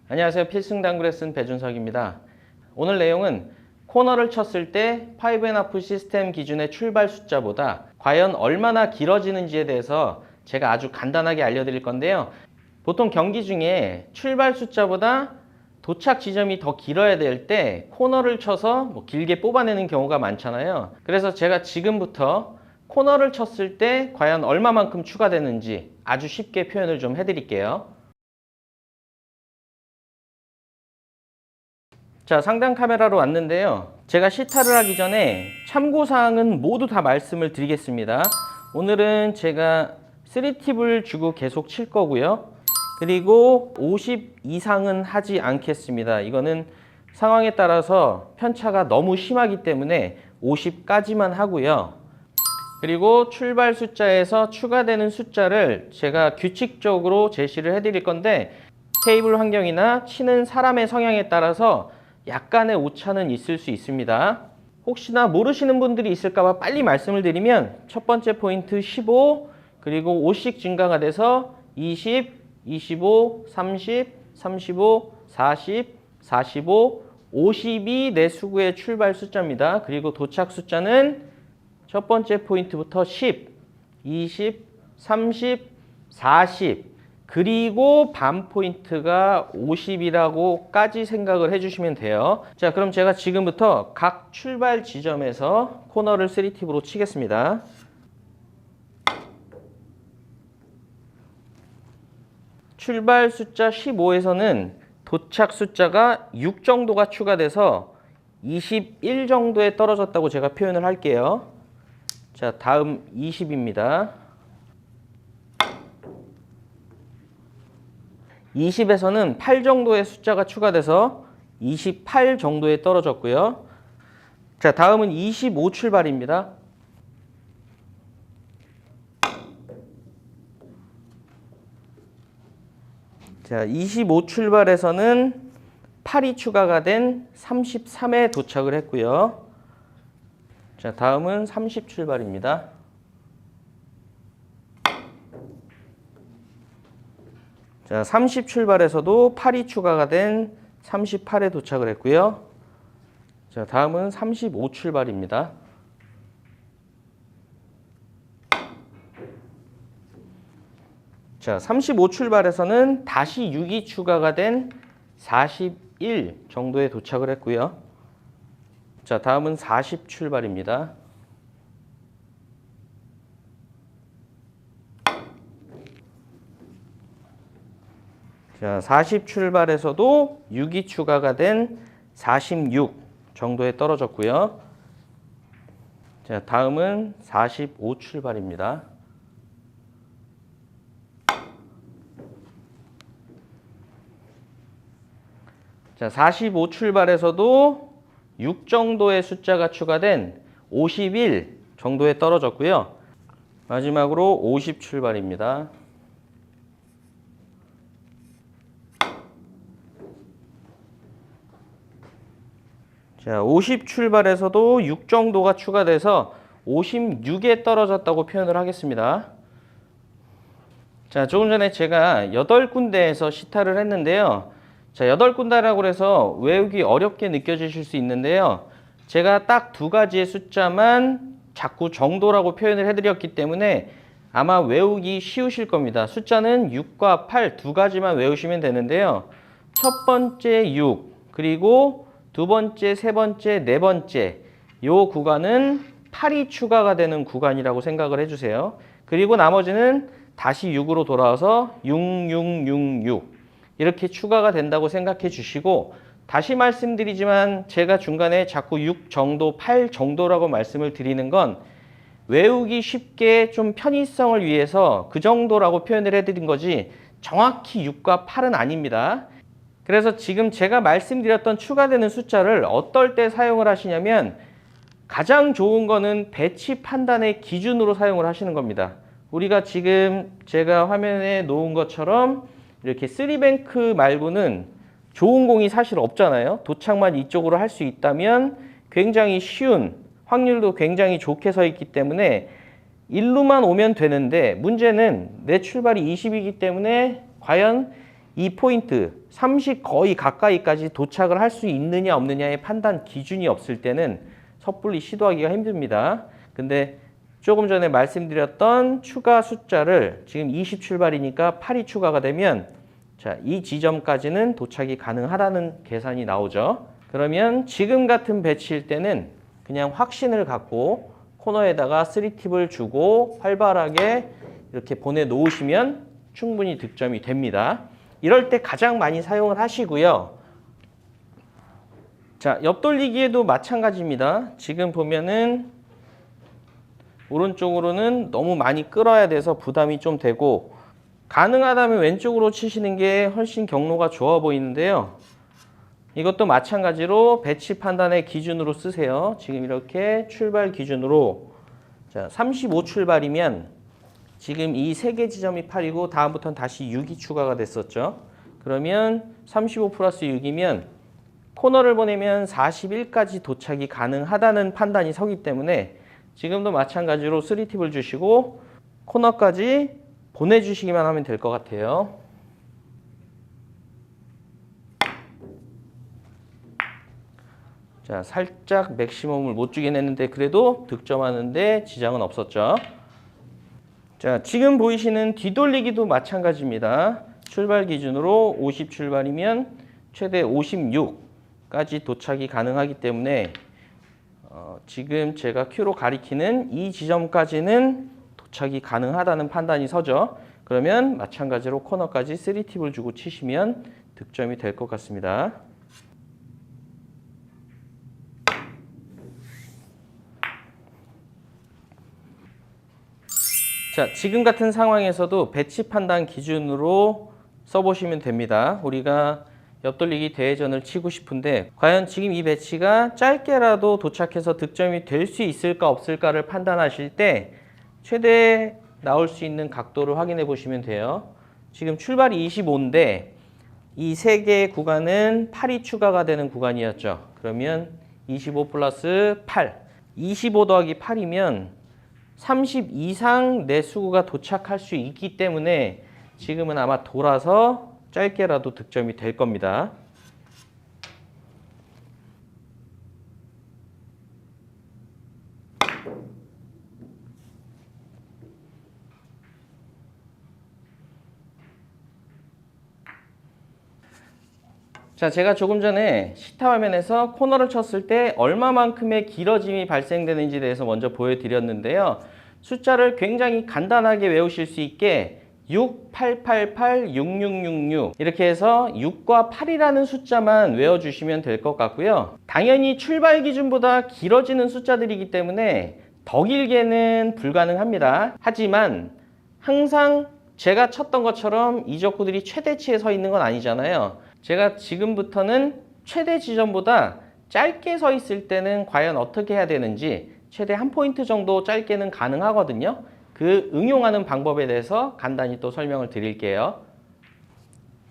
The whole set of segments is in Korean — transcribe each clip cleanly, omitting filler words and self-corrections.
안녕하세요. 필승당구 레슨 배준석입니다. 오늘 내용은 코너를 쳤을 때 5&하프 시스템 기준의 출발 숫자보다 과연 얼마나 길어지는지에 대해서 제가 아주 간단하게 알려드릴 건데요. 보통 경기 중에 출발 숫자보다 도착 지점이 더 길어야 될 때 코너를 쳐서 길게 뽑아내는 경우가 많잖아요. 그래서 제가 지금부터 코너를 쳤을 때 과연 얼마만큼 추가되는지 아주 쉽게 표현을 좀 해드릴게요. 자, 상단 카메라로 왔는데요. 제가 시타를 하기 전에 참고사항은 모두 다 말씀을 드리겠습니다. 오늘은 제가 3팁을 주고 계속 칠 거고요. 그리고 50 이상은 하지 않겠습니다. 이거는 상황에 따라서 편차가 너무 심하기 때문에 50까지만 하고요. 그리고 출발 숫자에서 추가되는 숫자를 제가 규칙적으로 제시를 해드릴 건데 테이블 환경이나 치는 사람의 성향에 따라서 약간의 오차는 있을 수 있습니다. 혹시나 모르시는 분들이 있을까봐 빨리 말씀을 드리면 첫 번째 포인트 15, 그리고 5씩 증가가 돼서 20, 25, 30, 35, 40, 45, 50이 내 수구의 출발 숫자입니다. 그리고 도착 숫자는 첫 번째 포인트부터 10, 20, 30, 40, 그리고 반 포인트가 50이라고까지 생각을 해주시면 돼요. 자, 그럼 제가 지금부터 각 출발 지점에서 코너를 3팁으로 치겠습니다. 출발 숫자 15에서는 도착 숫자가 6 정도가 추가돼서 21 정도에 떨어졌다고 제가 표현을 할게요. 자, 다음 20입니다. 20에서는 8 정도의 숫자가 추가돼서 28 정도에 떨어졌고요. 자, 다음은 25 출발입니다. 자, 25 출발에서는 8이 추가가 된 33에 도착을 했고요. 자, 다음은 30 출발입니다. 자, 30 출발에서도 8이 추가가 된 38에 도착을 했고요. 자, 다음은 35 출발입니다. 자, 35 출발에서는 다시 6이 추가가 된 41 정도에 도착을 했고요. 자, 다음은 40 출발입니다. 자, 40 출발에서도 6이 추가가 된 46 정도에 떨어졌고요. 자, 다음은 45 출발입니다. 자, 45 출발에서도 6 정도의 숫자가 추가된 51 정도에 떨어졌고요. 마지막으로 50 출발입니다. 자, 50 출발에서도 6 정도가 추가돼서 56에 떨어졌다고 표현을 하겠습니다. 자, 조금 전에 제가 8군데에서 시타를 했는데요. 자, 8군데라고 해서 외우기 어렵게 느껴지실 수 있는데요. 제가 딱 두 가지의 숫자만 자꾸 정도라고 표현을 해드렸기 때문에 아마 외우기 쉬우실 겁니다. 숫자는 6과 8 두 가지만 외우시면 되는데요. 첫 번째 6, 그리고 두 번째, 세 번째, 네 번째 요 구간은 8이 추가가 되는 구간이라고 생각을 해주세요. 그리고 나머지는 다시 6으로 돌아와서 6, 6, 6, 6 이렇게 추가가 된다고 생각해 주시고, 다시 말씀드리지만 제가 중간에 자꾸 6 정도, 8 정도라고 말씀을 드리는 건 외우기 쉽게 좀 편의성을 위해서 그 정도라고 표현을 해드린 거지 정확히 6과 8은 아닙니다. 그래서 지금 제가 말씀드렸던 추가되는 숫자를 어떨 때 사용을 하시냐면 가장 좋은 거는 배치 판단의 기준으로 사용을 하시는 겁니다. 우리가 지금 제가 화면에 놓은 것처럼 이렇게 3뱅크 말고는 좋은 공이 사실 없잖아요. 도착만 이쪽으로 할 수 있다면 굉장히 쉬운, 확률도 굉장히 좋게 서 있기 때문에 일루만 오면 되는데, 문제는 내 출발이 20이기 때문에 과연 이 포인트 30 거의 가까이까지 도착을 할 수 있느냐 없느냐의 판단 기준이 없을 때는 섣불리 시도하기가 힘듭니다. 근데 조금 전에 말씀드렸던 추가 숫자를 지금 20 출발이니까 8이 추가가 되면 자, 이 지점까지는 도착이 가능하다는 계산이 나오죠. 그러면 지금 같은 배치일 때는 그냥 확신을 갖고 코너에다가 3팁을 주고 활발하게 이렇게 보내놓으시면 충분히 득점이 됩니다. 이럴 때 가장 많이 사용을 하시고요. 자, 옆돌리기에도 마찬가지입니다. 지금 보면은 오른쪽으로는 너무 많이 끌어야 돼서 부담이 좀 되고 가능하다면 왼쪽으로 치시는 게 훨씬 경로가 좋아 보이는데요. 이것도 마찬가지로 배치 판단의 기준으로 쓰세요. 지금 이렇게 출발 기준으로 자, 35 출발이면 지금 이 세 개 지점이 8이고 다음부터는 다시 6이 추가가 됐었죠. 그러면 35 플러스 6이면 코너를 보내면 41까지 도착이 가능하다는 판단이 서기 때문에 지금도 마찬가지로 3팁을 주시고 코너까지 보내주시기만 하면 될 것 같아요. 자, 살짝 맥시멈을 못 주긴 했는데 그래도 득점하는데 지장은 없었죠. 자, 지금 보이시는 뒤돌리기도 마찬가지입니다. 출발 기준으로 50 출발이면 최대 56까지 도착이 가능하기 때문에 지금 제가 Q로 가리키는 이 지점까지는 도착이 가능하다는 판단이 서죠. 그러면 마찬가지로 코너까지 3팁을 주고 치시면 득점이 될 것 같습니다. 자, 지금 같은 상황에서도 배치 판단 기준으로 써보시면 됩니다. 우리가 옆돌리기 대회전을 치고 싶은데 과연 지금 이 배치가 짧게라도 도착해서 득점이 될 수 있을까 없을까를 판단하실 때 최대 나올 수 있는 각도를 확인해 보시면 돼요. 지금 출발이 25인데 이 세 개의 구간은 8이 추가가 되는 구간이었죠. 그러면 25 플러스 8, 25 더하기 8이면 30 이상 내 수구가 도착할 수 있기 때문에 지금은 아마 돌아서 짧게라도 득점이 될 겁니다. 자, 제가 조금 전에 시타 화면에서 코너를 쳤을 때 얼마만큼의 길어짐이 발생되는지에 대해서 먼저 보여드렸는데요. 숫자를 굉장히 간단하게 외우실 수 있게 6, 8, 8, 8, 6, 6, 6, 6 이렇게 해서 6과 8이라는 숫자만 외워주시면 될 것 같고요. 당연히 출발 기준보다 길어지는 숫자들이기 때문에 더 길게는 불가능합니다. 하지만 항상 제가 쳤던 것처럼 이 적구들이 최대치에 서 있는 건 아니잖아요. 제가 지금부터는 최대 지점보다 짧게 서 있을 때는 과연 어떻게 해야 되는지 최대 한 포인트 정도 짧게는 가능하거든요. 그 응용하는 방법에 대해서 간단히 또 설명을 드릴게요.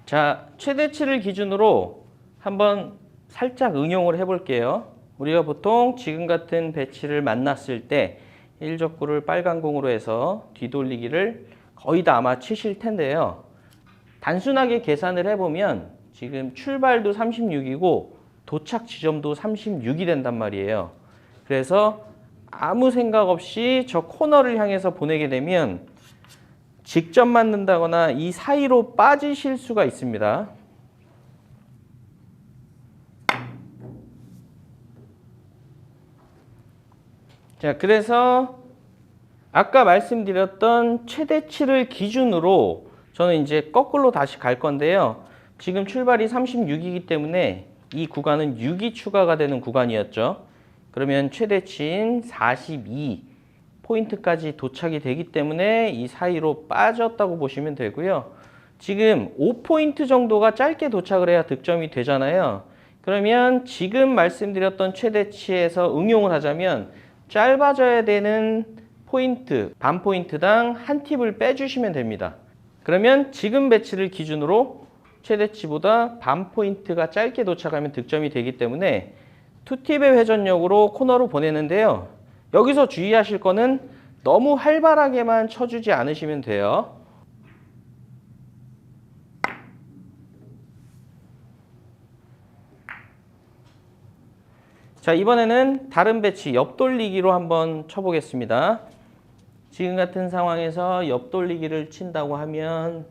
자, 최대치를 기준으로 한번 살짝 응용을 해볼게요. 우리가 보통 지금 같은 배치를 만났을 때 1적구를 빨간 공으로 해서 뒤돌리기를 거의 다 아마 치실 텐데요. 단순하게 계산을 해보면 지금 출발도 36이고 도착 지점도 36이 된단 말이에요. 그래서 아무 생각 없이 저 코너를 향해서 보내게 되면 직접 맞는다거나 이 사이로 빠지실 수가 있습니다. 자, 그래서 아까 말씀드렸던 최대치를 기준으로 저는 이제 거꾸로 다시 갈 건데요. 지금 출발이 36이기 때문에 이 구간은 6이 추가가 되는 구간이었죠. 그러면 최대치인 42 포인트까지 도착이 되기 때문에 이 사이로 빠졌다고 보시면 되고요. 지금 5포인트 정도가 짧게 도착을 해야 득점이 되잖아요. 그러면 지금 말씀드렸던 최대치에서 응용을 하자면 짧아져야 되는 포인트, 반 포인트당 한 팁을 빼주시면 됩니다. 그러면 지금 배치를 기준으로 최대치보다 반 포인트가 짧게 도착하면 득점이 되기 때문에 투팁의 회전력으로 코너로 보내는데요. 여기서 주의하실 거는 너무 활발하게만 쳐주지 않으시면 돼요. 자, 이번에는 다른 배치 옆돌리기로 한번 쳐보겠습니다. 지금 같은 상황에서 옆돌리기를 친다고 하면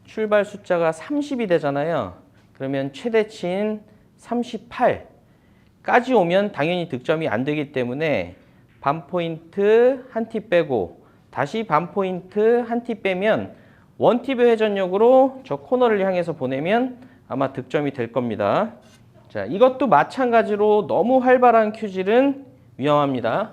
출발 숫자가 30이 되잖아요. 그러면 최대치인 38까지 오면 당연히 득점이 안 되기 때문에 반 포인트 한 티 빼고 다시 반 포인트 한 티 빼면 원팁의 회전력으로 저 코너를 향해서 보내면 아마 득점이 될 겁니다. 자, 이것도 마찬가지로 너무 활발한 큐질은 위험합니다.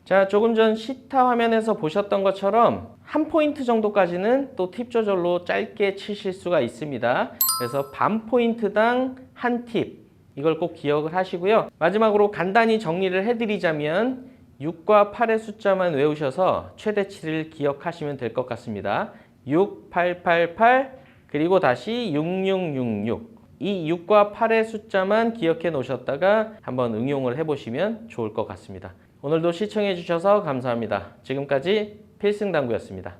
자, 조금 전 시타 화면에서 보셨던 것처럼 한 포인트 정도까지는 또 팁 조절로 짧게 치실 수가 있습니다. 그래서 반 포인트당 한 팁, 이걸 꼭 기억을 하시고요. 마지막으로 간단히 정리를 해드리자면 6과 8의 숫자만 외우셔서 최대치를 기억하시면 될 것 같습니다. 6, 8, 8, 8, 그리고 다시 6666. 이 6과 8의 숫자만 기억해 놓으셨다가 한번 응용을 해보시면 좋을 것 같습니다. 오늘도 시청해 주셔서 감사합니다. 지금까지 필승당구였습니다.